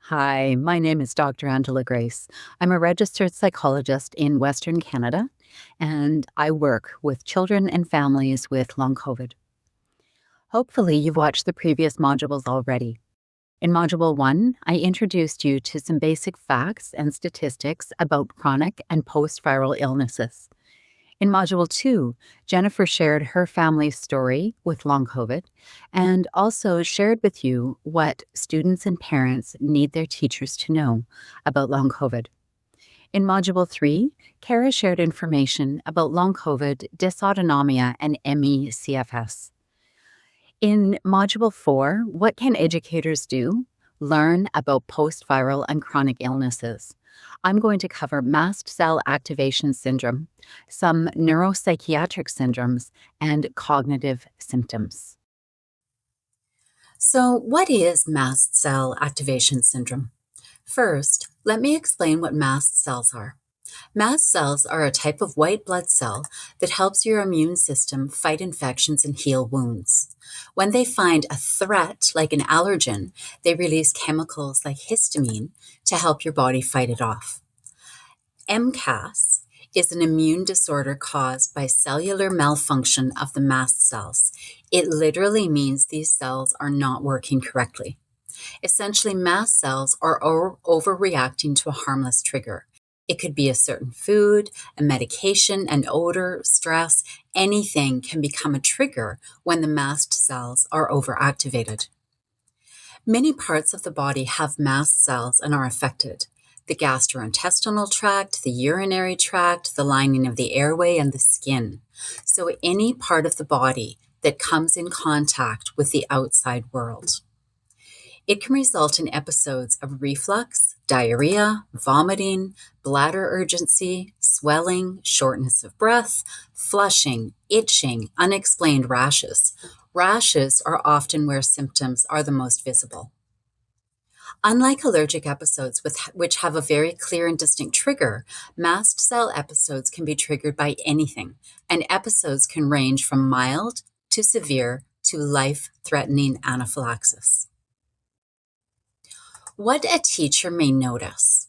Hi, my name is Dr. Angela Grace. I'm a registered psychologist in Western Canada, and I work with children and families with long COVID. Hopefully, you've watched the previous modules already. In Module 1, I introduced you to some basic facts and statistics about chronic and post-viral illnesses. In Module 2, Jennifer shared her family's story with long COVID and also shared with you what students and parents need their teachers to know about long COVID. In Module 3, Kara shared information about long COVID, dysautonomia, and ME/CFS. In Module 4, What Can Educators Do? Learn about post-viral and chronic illnesses. I'm going to cover mast cell activation syndrome, some neuropsychiatric syndromes, and cognitive symptoms. So, what is mast cell activation syndrome? First, let me explain what mast cells are. Mast cells are a type of white blood cell that helps your immune system fight infections and heal wounds. When they find a threat, like an allergen, they release chemicals like histamine to help your body fight it off. MCAS is an immune disorder caused by cellular malfunction of the mast cells. It literally means these cells are not working correctly. Essentially, mast cells are overreacting to a harmless trigger. It could be a certain food, a medication, an odor, stress. Anything can become a trigger when the mast cells are overactivated. Many parts of the body have mast cells and are affected. The gastrointestinal tract, the urinary tract, the lining of the airway, and the skin. So any part of the body that comes in contact with the outside world. It can result in episodes of reflux, diarrhea, vomiting, bladder urgency, swelling, shortness of breath, flushing, itching, unexplained rashes. Rashes are often where symptoms are the most visible. Unlike allergic episodes which have a very clear and distinct trigger, mast cell episodes can be triggered by anything, and episodes can range from mild to severe to life-threatening anaphylaxis. What a teacher may notice.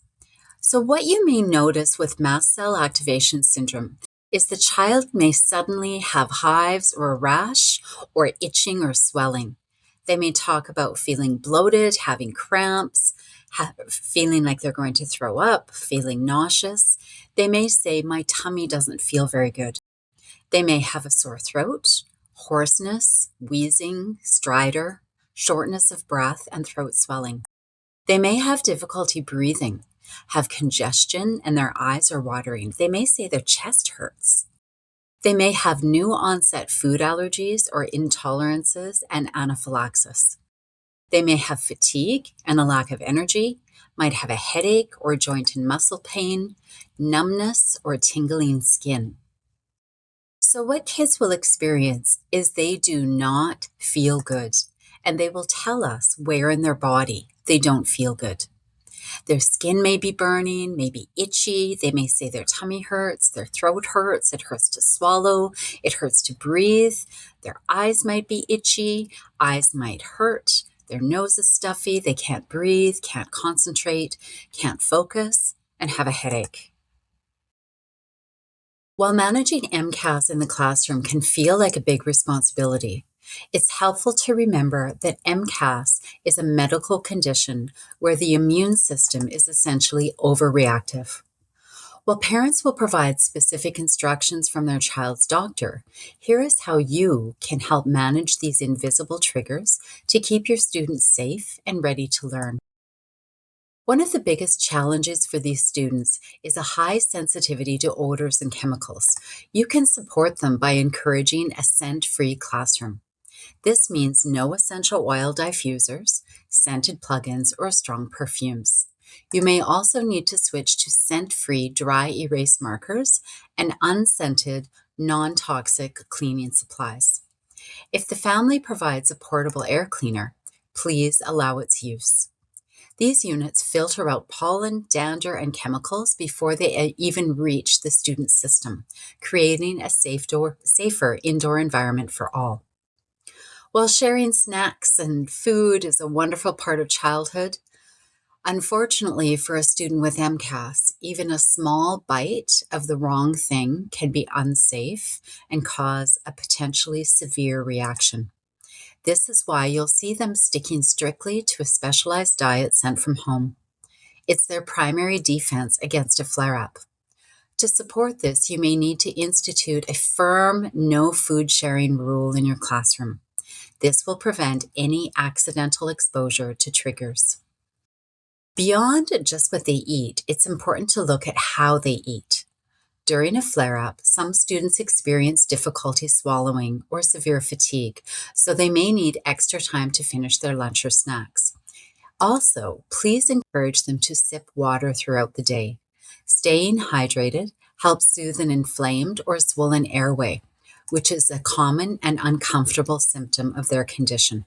So what you may notice with mast cell activation syndrome is the child may suddenly have hives or a rash or itching or swelling. They may talk about feeling bloated, having cramps, feeling like they're going to throw up, feeling nauseous. They may say, my tummy doesn't feel very good. They may have a sore throat, hoarseness, wheezing, stridor, shortness of breath, and throat swelling. They may have difficulty breathing, have congestion, and their eyes are watering. They may say their chest hurts. They may have new onset food allergies or intolerances and anaphylaxis. They may have fatigue and a lack of energy, might have a headache or joint and muscle pain, numbness, or tingling skin. So what kids will experience is they do not feel good, and they will tell us where in their body they don't feel good. Their skin may be burning, may be itchy. They may say their tummy hurts, their throat hurts, it hurts to swallow, it hurts to breathe. Their eyes might be itchy, eyes might hurt, their nose is stuffy, they can't breathe, can't concentrate, can't focus, and have a headache. While managing MCAS in the classroom can feel like a big responsibility, it's helpful to remember that MCAS is a medical condition where the immune system is essentially overreactive. While parents will provide specific instructions from their child's doctor, here is how you can help manage these invisible triggers to keep your students safe and ready to learn. One of the biggest challenges for these students is a high sensitivity to odors and chemicals. You can support them by encouraging a scent-free classroom. This means no essential oil diffusers, scented plugins, or strong perfumes. You may also need to switch to scent-free dry erase markers and unscented, non-toxic cleaning supplies. If the family provides a portable air cleaner, please allow its use. These units filter out pollen, dander, and chemicals before they even reach the student's system, creating a safer indoor environment for all. While sharing snacks and food is a wonderful part of childhood, Unfortunately, for a student with MCAS, even a small bite of the wrong thing can be unsafe and cause a potentially severe reaction. This is why you'll see them sticking strictly to a specialized diet sent from home. It's their primary defense against a flare-up. To support this, you may need to institute a firm no food sharing rule in your classroom. This will prevent any accidental exposure to triggers. Beyond just what they eat, it's important to look at how they eat. During a flare-up, some students experience difficulty swallowing or severe fatigue, so they may need extra time to finish their lunch or snacks. Also, please encourage them to sip water throughout the day. Staying hydrated helps soothe an inflamed or swollen airway, which is a common and uncomfortable symptom of their condition.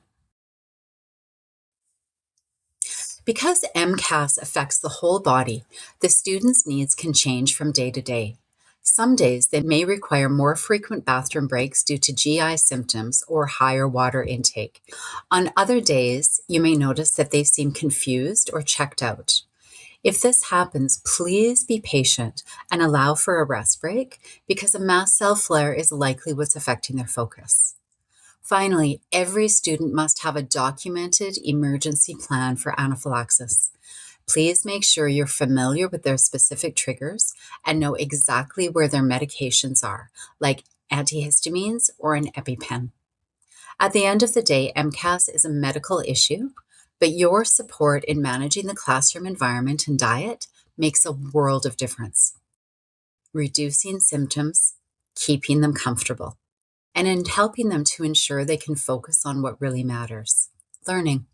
Because MCAS affects the whole body, the student's needs can change from day to day. Some days they may require more frequent bathroom breaks due to GI symptoms or higher water intake. On other days, you may notice that they seem confused or checked out. If this happens, please be patient and allow for a rest break because a mast cell flare is likely what's affecting their focus. Finally, every student must have a documented emergency plan for anaphylaxis. Please make sure you're familiar with their specific triggers and know exactly where their medications are, like antihistamines or an EpiPen. At the end of the day, MCAS is a medical issue, but your support in managing the classroom environment and diet makes a world of difference. Reducing symptoms, keeping them comfortable, and in helping them to ensure they can focus on what really matters, learning.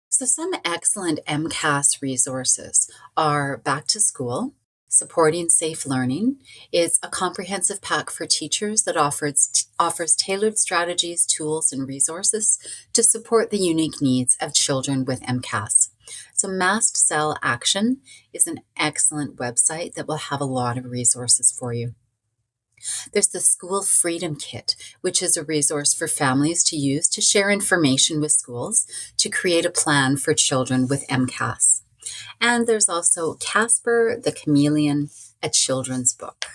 So some excellent MCAS resources are Back to School, Supporting Safe Learning. It's a comprehensive pack for teachers that offers tailored strategies, tools, and resources to support the unique needs of children with MCAS. So Mast Cell Action is an excellent website that will have a lot of resources for you. There's the School Freedom Kit, which is a resource for families to use to share information with schools to create a plan for children with MCAS. And there's also Casper the Chameleon, a children's book.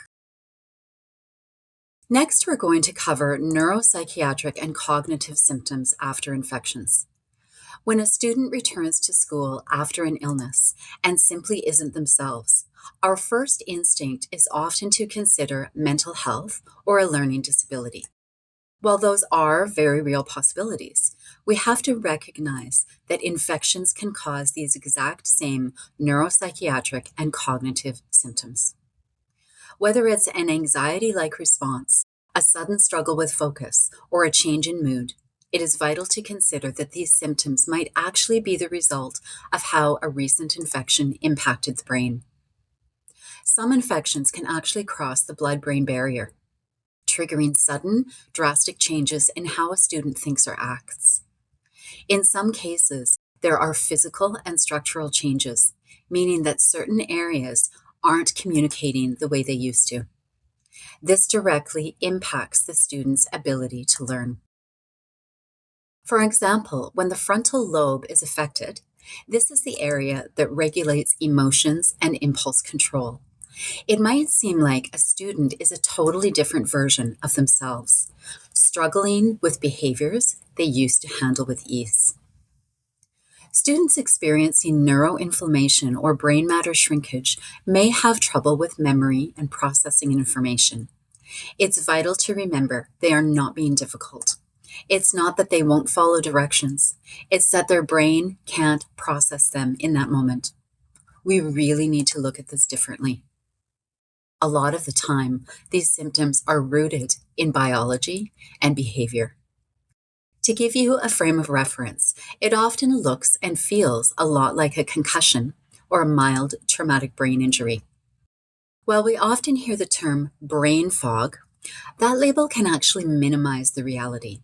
Next, we're going to cover neuropsychiatric and cognitive symptoms after infections. When a student returns to school after an illness and simply isn't themselves, our first instinct is often to consider mental health or a learning disability. While those are very real possibilities, we have to recognize that infections can cause these exact same neuropsychiatric and cognitive symptoms. Whether it's an anxiety-like response, a sudden struggle with focus, or a change in mood, it is vital to consider that these symptoms might actually be the result of how a recent infection impacted the brain. Some infections can actually cross the blood-brain barrier, triggering sudden, drastic changes in how a student thinks or acts. In some cases, there are physical and structural changes, meaning that certain areas aren't communicating the way they used to. This directly impacts the student's ability to learn. For example, when the frontal lobe is affected, this is the area that regulates emotions and impulse control. It might seem like a student is a totally different version of themselves, struggling with behaviors they used to handle with ease. Students experiencing neuroinflammation or brain matter shrinkage may have trouble with memory and processing information. It's vital to remember they are not being difficult. It's not that they won't follow directions. It's that their brain can't process them in that moment. We really need to look at this differently. A lot of the time, these symptoms are rooted in biology and behavior. To give you a frame of reference, it often looks and feels a lot like a concussion or a mild traumatic brain injury. While we often hear the term brain fog, that label can actually minimize the reality.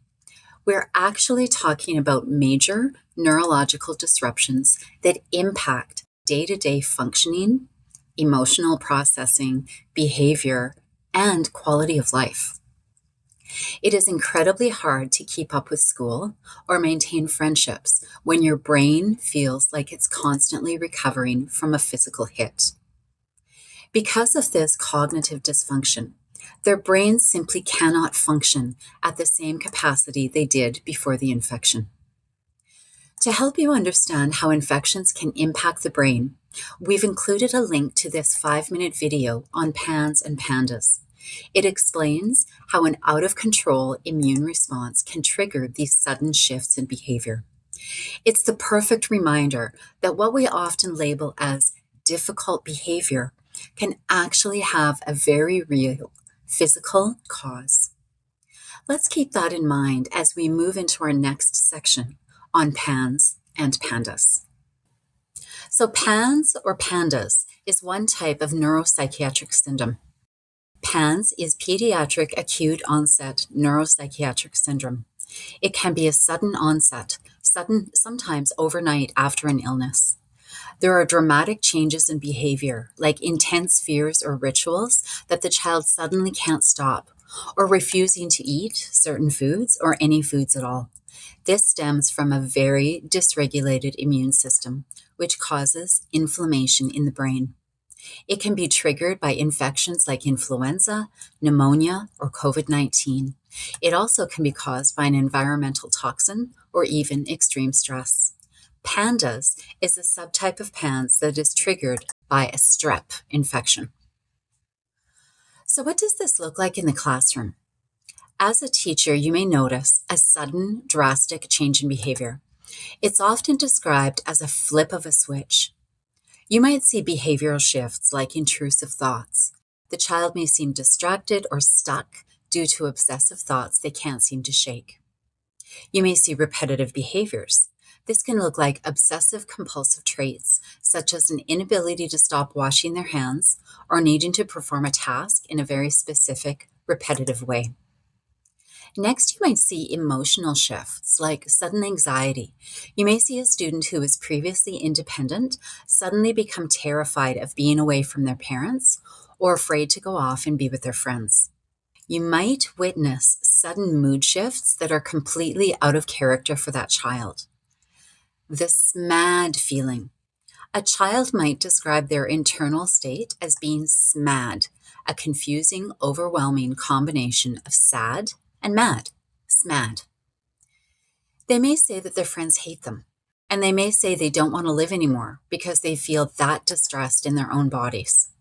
We're actually talking about major neurological disruptions that impact day-to-day functioning, emotional processing, behavior, and quality of life. It is incredibly hard to keep up with school or maintain friendships when your brain feels like it's constantly recovering from a physical hit. Because of this cognitive dysfunction, their brains simply cannot function at the same capacity they did before the infection. To help you understand how infections can impact the brain, we've included a link to this 5-minute video on PANS and PANDAS. It explains how an out-of-control immune response can trigger these sudden shifts in behavior. It's the perfect reminder that what we often label as difficult behavior can actually have a very real physical cause. Let's keep that in mind as we move into our next section on PANS and PANDAS. So PANS or PANDAS is one type of neuropsychiatric syndrome. PANS is Pediatric Acute-onset Neuropsychiatric Syndrome. It can be a sudden onset, sometimes overnight after an illness. There are dramatic changes in behavior, like intense fears or rituals that the child suddenly can't stop, or refusing to eat certain foods or any foods at all. This stems from a very dysregulated immune system, which causes inflammation in the brain. It can be triggered by infections like influenza, pneumonia, or COVID-19. It also can be caused by an environmental toxin or even extreme stress. PANDAS is a subtype of PANS that is triggered by a strep infection. So what does this look like in the classroom? As a teacher, you may notice a sudden, drastic change in behavior. It's often described as a flip of a switch. You might see behavioral shifts like intrusive thoughts. The child may seem distracted or stuck due to obsessive thoughts they can't seem to shake. You may see repetitive behaviors. This can look like obsessive-compulsive traits, such as an inability to stop washing their hands or needing to perform a task in a very specific, repetitive way. Next, you might see emotional shifts like sudden anxiety. You may see a student who was previously independent suddenly become terrified of being away from their parents or afraid to go off and be with their friends. You might witness sudden mood shifts that are completely out of character for that child. The SMAD feeling. A child might describe their internal state as being SMAD, a confusing, overwhelming combination of sad and mad, SMAD. They may say that their friends hate them, and they may say they don't want to live anymore because they feel that distressed in their own bodies.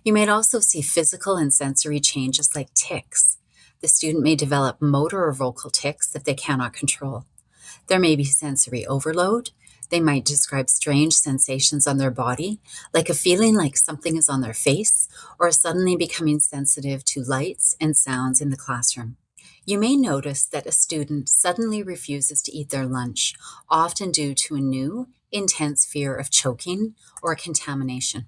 You might also see physical and sensory changes like tics. The student may develop motor or vocal tics that they cannot control. There may be sensory overload. They might describe strange sensations on their body, like a feeling like something is on their face, or suddenly becoming sensitive to lights and sounds in the classroom. You may notice that a student suddenly refuses to eat their lunch, often due to a new, intense fear of choking or contamination.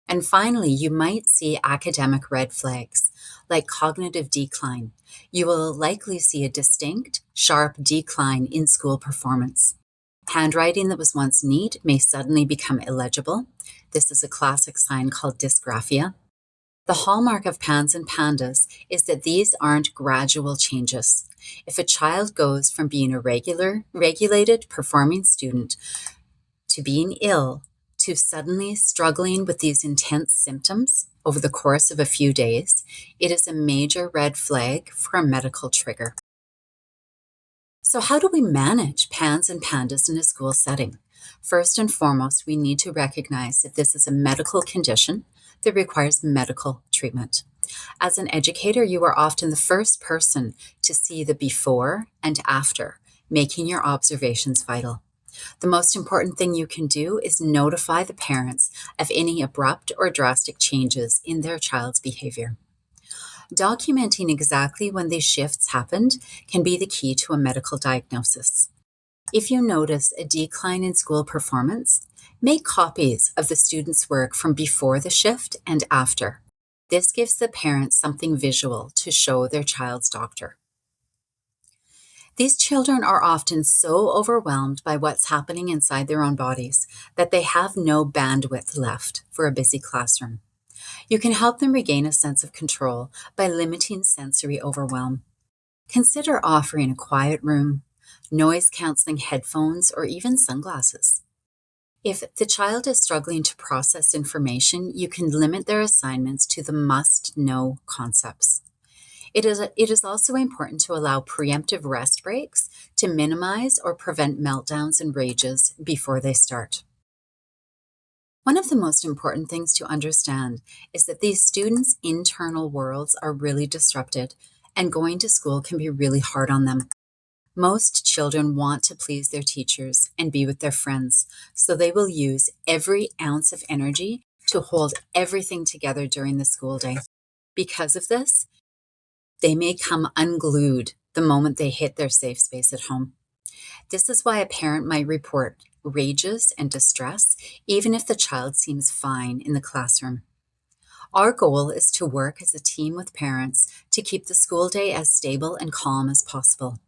And finally, you might see academic red flags, like cognitive decline. You will likely see a distinct, sharp decline in school performance. Handwriting that was once neat may suddenly become illegible. This is a classic sign called dysgraphia. The hallmark of PANS and PANDAS is that these aren't gradual changes. If a child goes from being a regulated, performing student to being ill, to suddenly struggling with these intense symptoms over the course of a few days, it is a major red flag for a medical trigger. So how do we manage PANS and PANDAS in a school setting? First and foremost, we need to recognize that this is a medical condition that requires medical treatment. As an educator, you are often the first person to see the before and after, making your observations vital. The most important thing you can do is notify the parents of any abrupt or drastic changes in their child's behavior. Documenting exactly when these shifts happened can be the key to a medical diagnosis. If you notice a decline in school performance, make copies of the student's work from before the shift and after. This gives the parents something visual to show their child's doctor. These children are often so overwhelmed by what's happening inside their own bodies that they have no bandwidth left for a busy classroom. You can help them regain a sense of control by limiting sensory overwhelm. Consider offering a quiet room, noise-canceling headphones, or even sunglasses. If the child is struggling to process information, you can limit their assignments to the must-know concepts. It is also important to allow preemptive rest breaks to minimize or prevent meltdowns and rages before they start. One of the most important things to understand is that these students' internal worlds are really disrupted, and going to school can be really hard on them. Most children want to please their teachers and be with their friends, so they will use every ounce of energy to hold everything together during the school day. Because of this, they may come unglued the moment they hit their safe space at home. This is why a parent might report rages and distress, even if the child seems fine in the classroom. Our goal is to work as a team with parents to keep the school day as stable and calm as possible.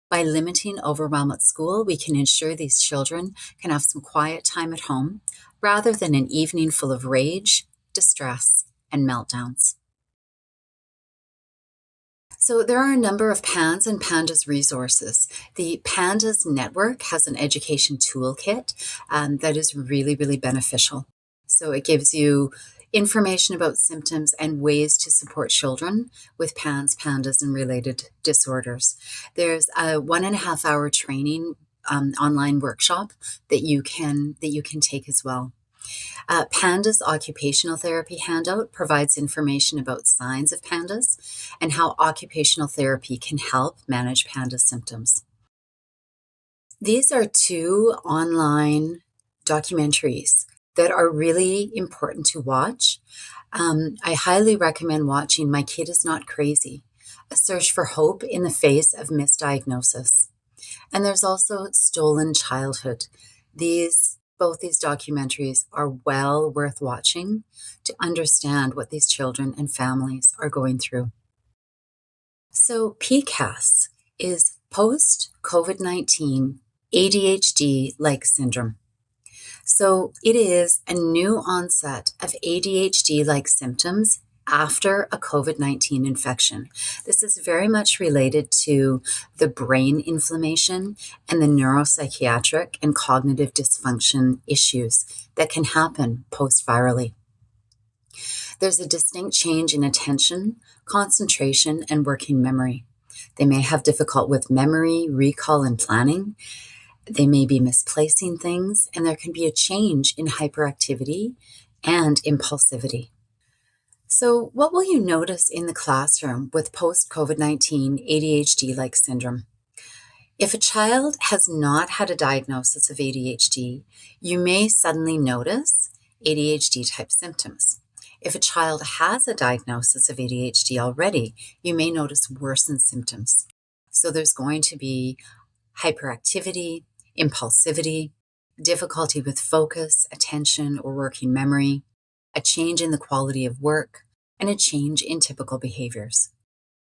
By limiting overwhelm at school, we can ensure these children can have some quiet time at home rather than an evening full of rage, distress, and meltdowns. So there are a number of PANS and PANDAS resources. The PANDAS network has an education toolkit that is really, really beneficial. So it gives you information about symptoms and ways to support children with PANS, PANDAS, and related disorders. There's a 1.5-hour training online workshop that you can take as well. PANDAS Occupational Therapy Handout provides information about signs of PANDAS and how occupational therapy can help manage PANDAS symptoms. These are 2 online documentaries that are really important to watch. I highly recommend watching My Kid Is Not Crazy, A Search for Hope in the Face of Misdiagnosis. And there's also Stolen Childhood. Both these documentaries are well worth watching to understand what these children and families are going through. So PCAS is post-COVID-19 ADHD-like syndrome. So it is a new onset of ADHD-like symptoms after a COVID-19 infection. This is very much related to the brain inflammation and the neuropsychiatric and cognitive dysfunction issues that can happen post-virally. There's a distinct change in attention, concentration, and working memory. They may have difficulty with memory, recall, and planning. They may be misplacing things, and there can be a change in hyperactivity and impulsivity. So what will you notice in the classroom with post-COVID-19 ADHD-like syndrome? If a child has not had a diagnosis of ADHD, you may suddenly notice ADHD-type symptoms. If a child has a diagnosis of ADHD already, you may notice worsened symptoms. So there's going to be hyperactivity, impulsivity, difficulty with focus, attention, or working memory, a change in the quality of work, and a change in typical behaviors.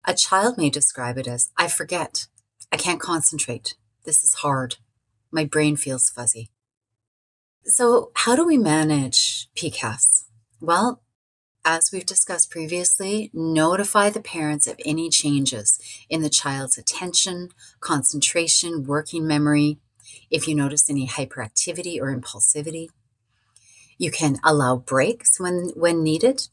A child may describe it as, I forget, I can't concentrate, this is hard, my brain feels fuzzy. So how do we manage PCAS? Well, as we've discussed previously, notify the parents of any changes in the child's attention, concentration, working memory. If you notice any hyperactivity or impulsivity, you can allow breaks when needed.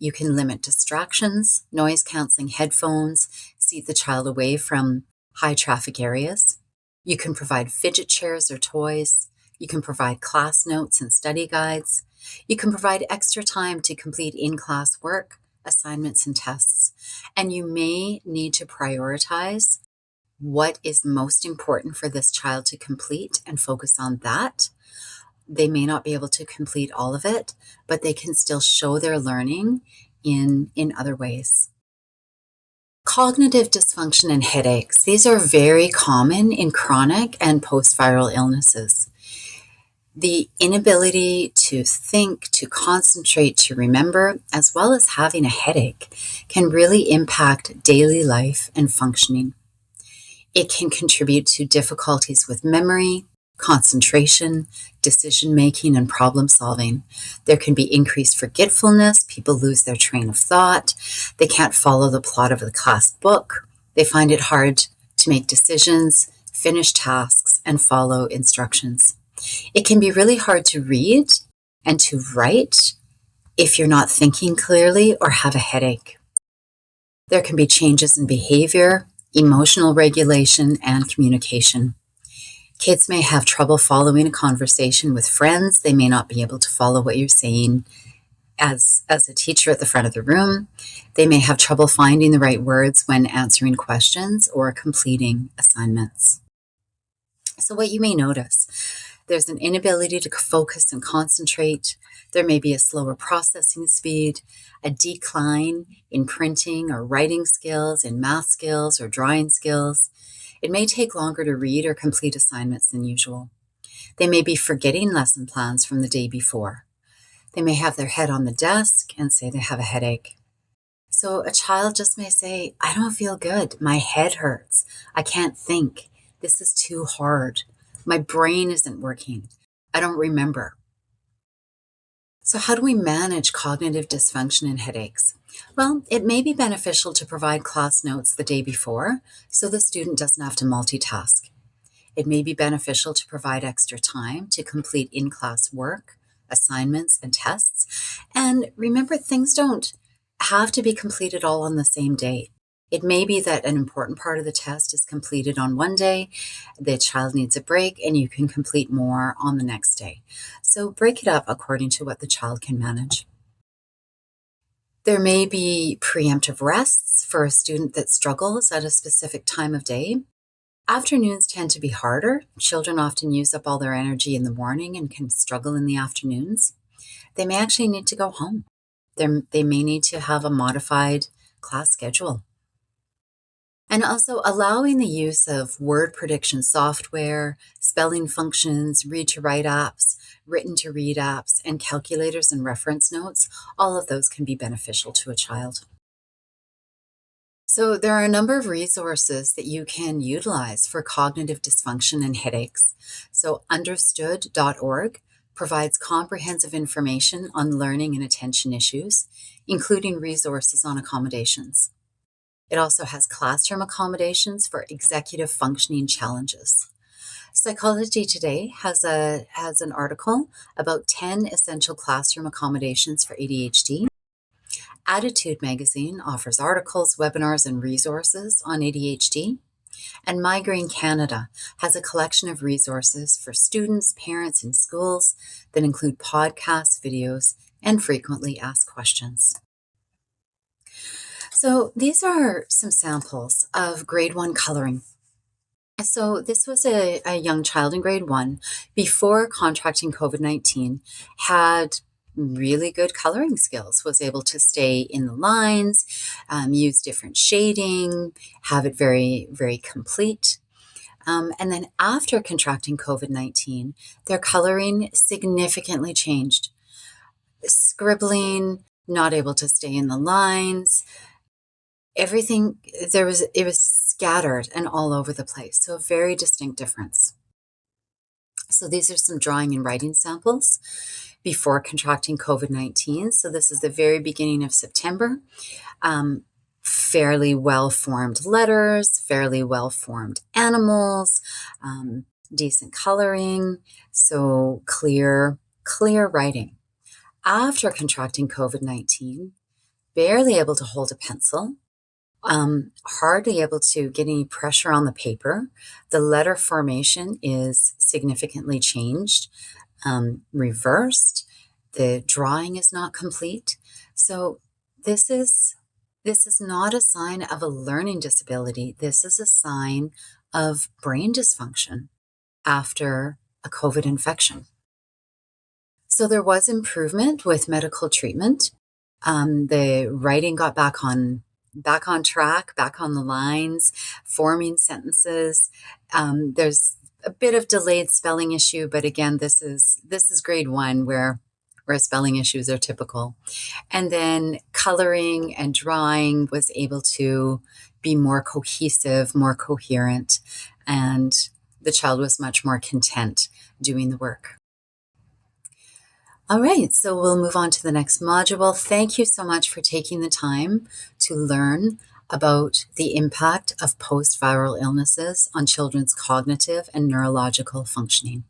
You can limit distractions, noise-canceling headphones, seat the child away from high traffic areas. You can provide fidget chairs or toys. You can provide class notes and study guides. You can provide extra time to complete in-class work, assignments, and tests. And you may need to prioritize what is most important for this child to complete and focus on that. They may not be able to complete all of it, but they can still show their learning in other ways. Cognitive dysfunction and headaches. These are very common in chronic and post-viral illnesses. The inability to think, to concentrate, to remember, as well as having a headache, can really impact daily life and functioning. It can contribute to difficulties with memory, concentration, decision-making, and problem-solving. There can be increased forgetfulness. People lose their train of thought. They can't follow the plot of the class book. They find it hard to make decisions, finish tasks, and follow instructions. It can be really hard to read and to write if you're not thinking clearly or have a headache. There can be changes in behavior, emotional regulation, and communication. Kids may have trouble following a conversation with friends. They may not be able to follow what you're saying as a teacher at the front of the room. They may have trouble finding the right words when answering questions or completing assignments. So what you may notice, there's an inability to focus and concentrate. There may be a slower processing speed, a decline in printing or writing skills, in math skills or drawing skills. It may take longer to read or complete assignments than usual. They may be forgetting lesson plans from the day before. They may have their head on the desk and say they have a headache. So a child just may say, I don't feel good. My head hurts. I can't think. This is too hard. My brain isn't working. I don't remember. So how do we manage cognitive dysfunction and headaches? Well, it may be beneficial to provide class notes the day before so the student doesn't have to multitask. It may be beneficial to provide extra time to complete in-class work, assignments, and tests. And remember, things don't have to be completed all on the same day. It may be that an important part of the test is completed on one day, the child needs a break, and you can complete more on the next day. So break it up according to what the child can manage. There may be preemptive rests for a student that struggles at a specific time of day. Afternoons tend to be harder. Children often use up all their energy in the morning and can struggle in the afternoons. They may actually need to go home. They may need to have a modified class schedule. And also allowing the use of word prediction software, spelling functions, read-to-write apps, written-to-read apps, and calculators and reference notes, all of those can be beneficial to a child. So there are a number of resources that you can utilize for cognitive dysfunction and headaches. So understood.org provides comprehensive information on learning and attention issues, including resources on accommodations. It also has classroom accommodations for executive functioning challenges. Psychology Today has an article about 10 essential classroom accommodations for ADHD. Attitude Magazine offers articles, webinars, and resources on ADHD. And Migraine Canada has a collection of resources for students, parents, and schools that include podcasts, videos, and frequently asked questions. So these are some samples of grade 1 coloring. So this was a young child in grade 1 before contracting COVID-19, had really good coloring skills, was able to stay in the lines, use different shading, have it very, very complete. And then after contracting COVID-19, their coloring significantly changed. Scribbling, not able to stay in the lines, everything, it was scattered and all over the place. So a very distinct difference. So these are some drawing and writing samples before contracting COVID-19. So this is the very beginning of September. Fairly well-formed letters, fairly well-formed animals, decent coloring, so clear writing. After contracting COVID-19, barely able to hold a pencil, hardly able to get any pressure on the paper. The letter formation is significantly changed, reversed. The drawing is not complete. So this is not a sign of a learning disability. This is a sign of brain dysfunction after a COVID infection. So there was improvement with medical treatment. The writing got back on track, back on the lines, forming sentences. There's a bit of delayed spelling issue, but again, this is grade 1 where spelling issues are typical. And then coloring and drawing was able to be more cohesive, more coherent, and the child was much more content doing the work. All right, so we'll move on to the next module. Thank you so much for taking the time to learn about the impact of post-viral illnesses on children's cognitive and neurological functioning.